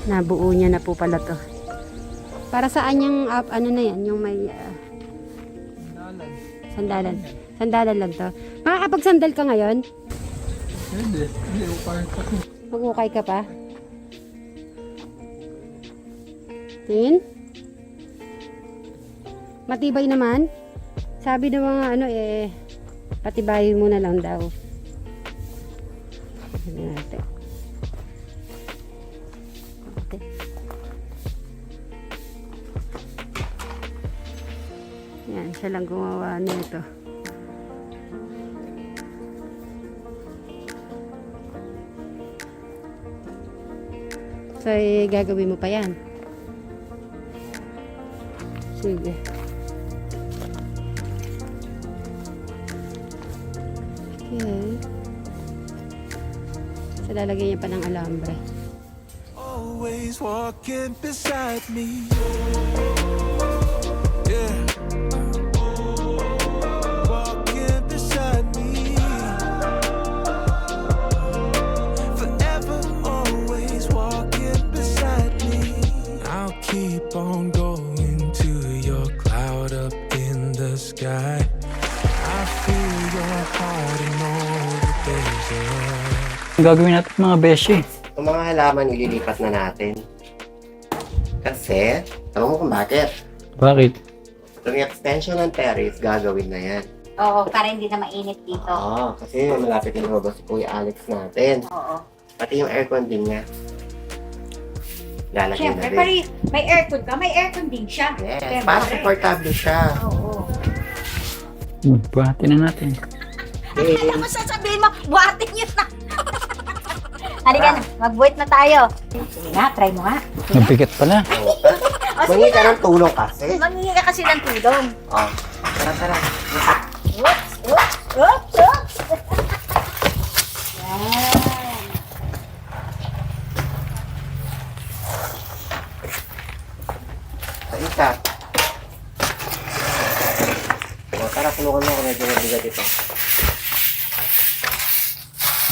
Nabuo niya na po pala to. Para saan yung ano na yan? Yung may sandalan. Sandalan lang to. Makakapagsandal ka ngayon? Hindi. Hindi ko parang ako. Mag-ukay ka pa? Tingin? Matibay naman? Sabi ng mga ano patibayin mo na lang daw. Tingnan natin. Okay. Yan, siya lang gumawa nito. So, gagawin mo pa yan. Sige. Okay. So, lalagyan niya pa ng alambre. Always walking beside me. Yeah. Walking beside me. Forever, always walking beside me. I'll keep on going to your cloud up in the sky. I feel your heart in all the desert. Ang gagawin natin mga beshi. Itong mga halaman ililipat na natin. Kasi, alam mo kung bakit? Bakit? Itong extension ng terrace, gagawin na yan. Oo, para hindi na mainit dito. Oo, kasi malapit na lumabas si Kuya Alex natin. Oo. Pati yung aircon din niya. Lalagyan Siyempre, na pero rin. may aircon ka, may aircon din siya. Yes, Siyempre. para supportable siya. Oo. Buhatin na natin. Okay. Ano mo sasabihin mo? Buhatin yun na. Halika na, magbuhat na tayo. Sige nga, try mo nga. Mabigat pala. Oo. O, sige Mangi ka na. ng tulong kasi. Mangingi ka kasi ng tulong. Oh, tara. Oops, oops, oops, oops. Yan. Sa isa. O, tara, tulungan mo ako. Medyo mabigat ito.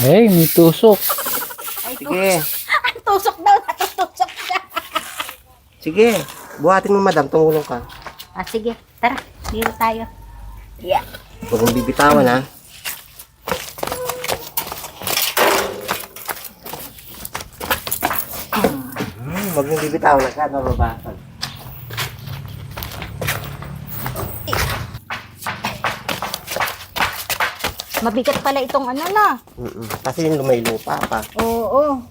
Eh, may tusok. Ay, Sige. Ang tusok daw, natutusok siya. Sige. Buhatin mo, madam. Tumulong ka. Ah, sige, tara, dito tayo. Yeah. Huwag mong bibitawan, ha? Huwag mong bibitawan. Nagka, mababasag. Mabigat pala itong ano na. Kasi yung may lupa pa. Oo.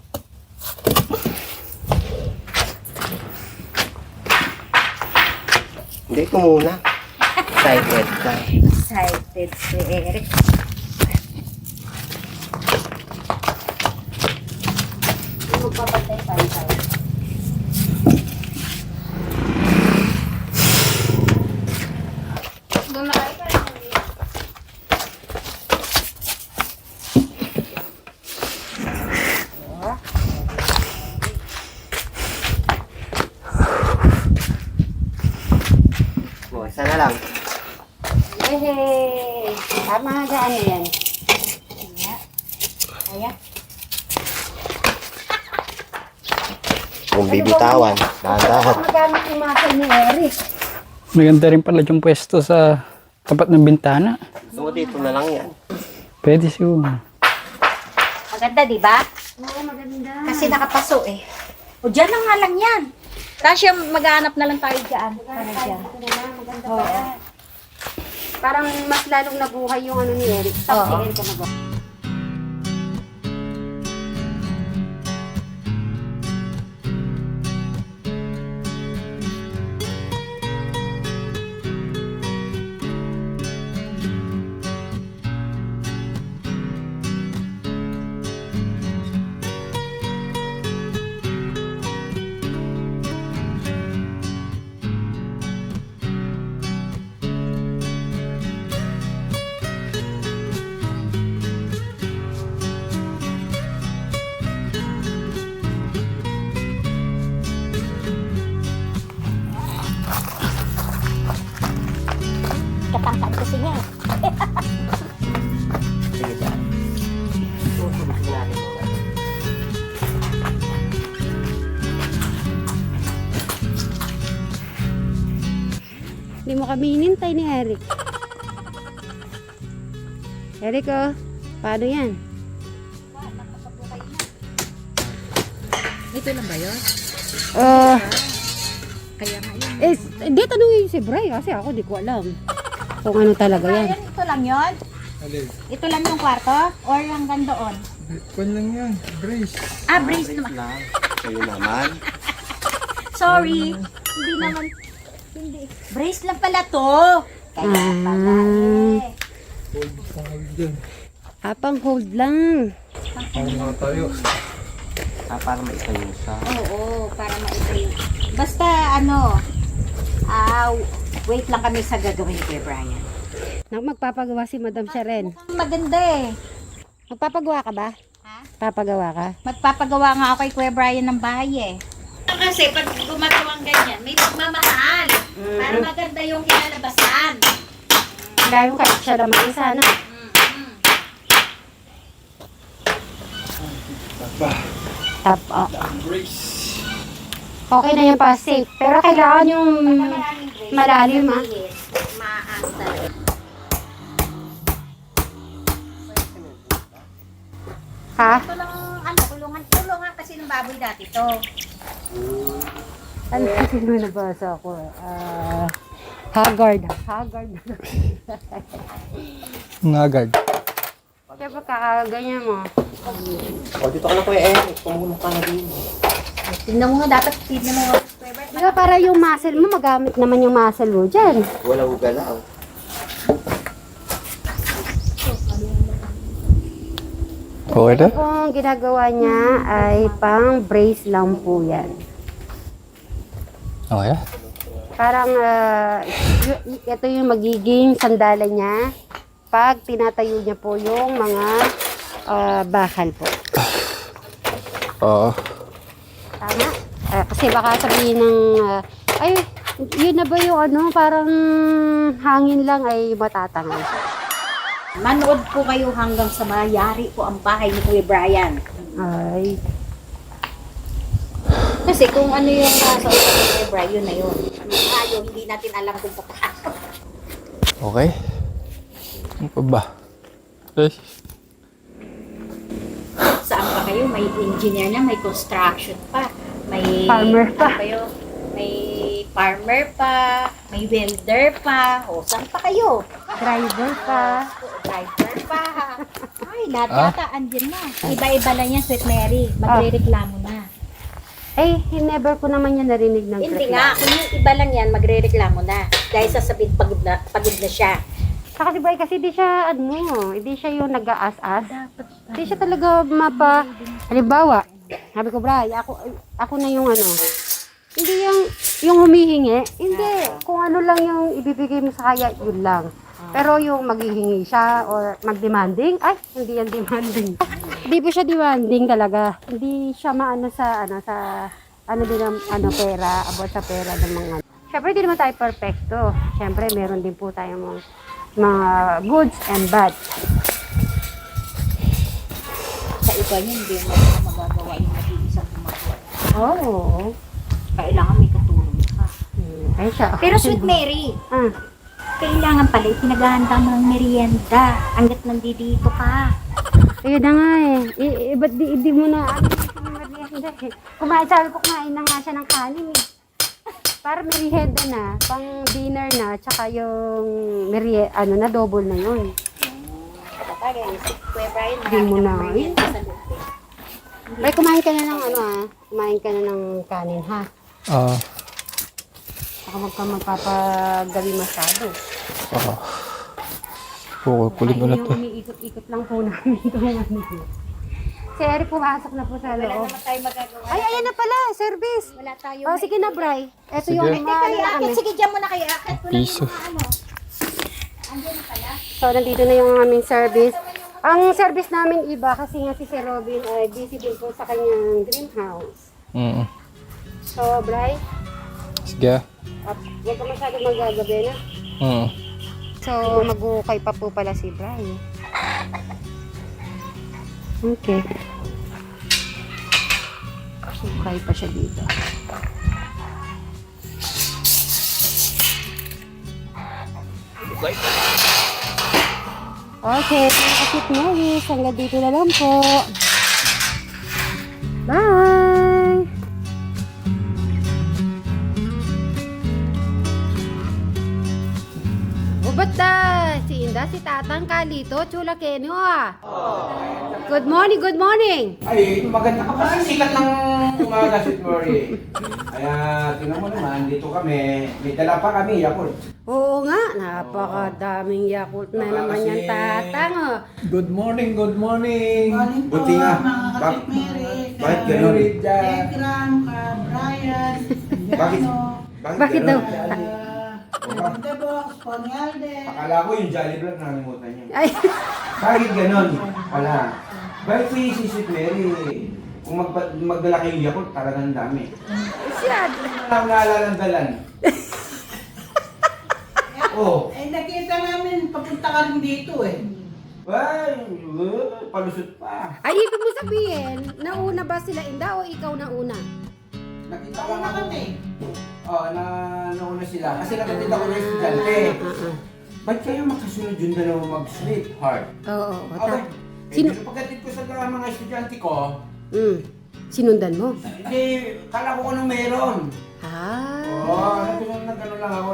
Hindi, ito muna. Excited ka. Excited si Eric. Magpapatay tayo. O, isa na lang. Yehey! Tama nga ano yan. Kaya? Kung bibitawan. Dahan-dahan. Magamit yung muscle ni Eric. Maganda rin pala yung pwesto sa tapat ng bintana. Gusto mo dito na lang yan. Pwede siguro. Maganda, di ba? Oo, maganda. Kasi nakapaso eh. O, dyan na nga lang yan. Tapos yung maghanap na lang tayo dyan. Para dyan. Maganda Oo. pala. Parang mas lalong nabuhay yung ano ni Eric. Tapos Oo. si Eric ka kami hinintay ni Eric. Eric, oh. Paano yan? Ito lang ba yun? Kaya nga yun. Hindi, tanongin si Bray kasi ako di ko alam kung ano talaga yan. Brian, ito lang yun? Ito lang yung kwarto? Or hanggang doon? Kwan lang yan, brace. Brace naman. Kayo naman. Sorry. Hindi naman. Hindi. Brace lang pala to. Kaya pala eh. Pang hold lang. Para maitayo siya. Oo, para maitay. Basta wait lang kami sa gagawin ni Kuya Brian. Magpapagawa si Madam Sharen. Maganda eh. Magpapagawa ka ba? Ha? Papagawa ka? Magpapagawa nga ako kay Kuya Brian ng bahay eh. Kasi pag gumagawang ganyan, may pagmamahal. Para maganda yung kinalabasan. Dahil kahit siya naman isa na. Okay na yung pa-safe. Pero kailangan yung malalim ha. Maasta. Ha? Ito lang, tulungan kasi ng baboy dati to. Ano kasi nung nabasa ko? Haggard. Ngagad. Siyempre kakaganyan mo. O, dito ka na Kuya Eric. Tumulong ka na din. Tignan mo nga, dapat tignan mo. Diba para yung muscle mo, magamit naman yung muscle mo dyan. Walang galaw. Okay na? Kung ginagawa niya ay pang brace lang po yan. Okay na? Parang ito yung magiging sandala niya pag tinatayo niya po yung mga bakal po. Oo. Tama? Kasi baka sabihin ng ay, yun na ba yung parang hangin lang ay matatangay siya. Manood po kayo hanggang sa mayari po ang bahay ni Kuya Brian. Ay, Kasi kung ano yung sa utak ni Kuya Brian, yun na yun. Ano tayo, hindi natin alam kung paano. Okay. Ano pa ba? Eh, Saan pa kayo? May engineer na, may construction pa. May Farmer pa. ano kayo? May farmer pa, may welder pa. O, saan pa kayo? driver pa. Driver pa. Ay, lahat yata andyan na. Iba-iba lang yan, Sweet Mary. Magre-reklamo na. Eh, never ko naman yan narinig ng Hindi nga, kung yung iba lang yan, magre-reklamo na. Dahil sasabihin, pagod na siya. Saka si Bray kasi di siya, hindi siya yung nag-aas-as. Hindi siya talaga halimbawa, sabi ko, Bray, ako na yung hindi yung humihingi. Hindi, kung ano lang yung ibibigay mo sa kaya, yun lang. Pero yung maghihingi siya or mag-demanding, ay, hindi yan demanding. Hindi po siya demanding talaga. Hindi siya maano sa pera, about sa pera ng mga. Siyempre, hindi naman tayo perfecto. Siyempre, meron din po tayong mga goods and bad. Sa iba niya, hindi mo magagawa yung nag-iisang gumagawa. Oo. Kailangan may katulong ka. Ay siya. Pero Sweet Mary, Ah, kailangan pala pinaghahanda mo ng merienda hanggat nandito ka. ayun na nga eh. Ba't di mo na merienda eh. Sabi ko kumain na nga siya ng kanin eh. Para merienda na, pang dinner na, tsaka yung na double na yun. Kapag si Kuya Brian, Di mo marami na. ng merienda sa loob. Bay, kumain ka na ng kumain ka na ng kanin ha. Baka magpapagabi masyado. kukulit mo na to. Umiikot-ikot lang po namin itong Si Eric pumasok na po sa Wala loob. naman tayo magagawa. Ay, ayan na pala, service. Wala tayo. Oh, sige na, Bray. Ito Sige. yung Hindi kayo na akit. kami. Sige, dyan mo na kayo akit. Wala Piso. Andiyan na pala. So, nandito na yung aming service. Ang service namin iba kasi nga si Sir Robin ay busy din po sa kanyang greenhouse. So, Bray, Sige. huwag ka masyadong magagabi na. So, mag-ukay pa po pala si Bray. Okay. Ukay pa siya dito. Okay, mga kasit Maris, hanggang dito na lang po. Bye! Ubat na! Si Inda, si Tatang Kalito, Chula Kenyo ah. Good morning, good morning! Ay, maganda ka pa sikat ng umaga, Sweet Murray. Kaya, tingnan mo naman, dito kami. May dala pa kami, Yakult. Oo nga, napakadaming Yakult na naman Kasi- yung Tatang oh. Good morning, good morning. Morning po, Buti nga. mga kapit Mary. Bakit ganun? Telegram, ka Brian, Bakit? Bakit daw? The Box, Ponyalde. Akala ko yung Jolly Vlog nakalimutan niya. Ay, Bakit ganun? Wala. Bakit si Sweet Mary? Kung magdala kayong Yakult, talagang dami. siya. Wala akong naalala ng dalan. Oh. Eh, nakita namin, papunta ka rin dito eh. Ay, palusot pa. Ay, ibig mo sabihin, nauna ba sila Inda o ikaw nauna? Nakita ko Ako na nga kami. nauna sila. Kasi nakatita ko na yung estudyante. Ba't kayo makasunod yung dalawa mag-sweetheart? Oo, oo. Okay. Sino- Pagdating ko sa mga estudyante ko, Sinundan mo? hindi, kala ko nung meron. Oo, nag-ano lang ako,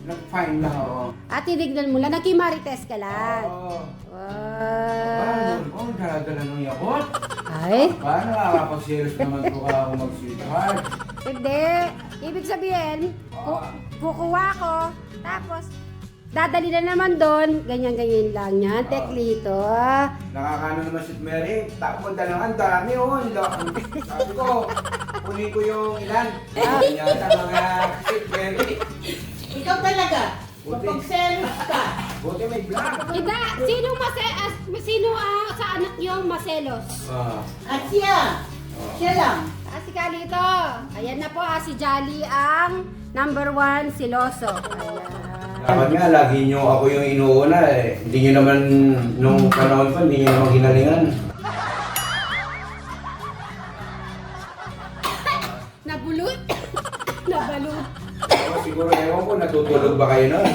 nag-find lang ako. At tinignan mo lang, nakimarites ka lang. Oo. Wow. Oh, dala-dala nung yakot. Ay, Ba, nakakapag-serious naman ko ako mag-sweetheart. hindi. Ibig sabihin, kukuha ko, tapos dadali na naman doon, ganyan-ganyan lang yan, teklito. Nakakano naman si Mary, tapos dalangan, dami oh. Sabi ko, kunin ko yung ilan. Yata mga si Mary. Ikaw talaga, Buti. kapag-selos ka. Buti may black. Inda, sino sa anak niyo maselos? At siya, siya lang. Si Kalito. Ayan na po, si Jolly ang number 1 siloso. Ayan. Dapat nga, lagi nyo ako yung inuuna eh. Hindi nyo naman, nung panahon pa, hindi nyo naman ginalingan. Nabulot. Nabalot. Siguro, ewan ko, natutulog ba kayo nun?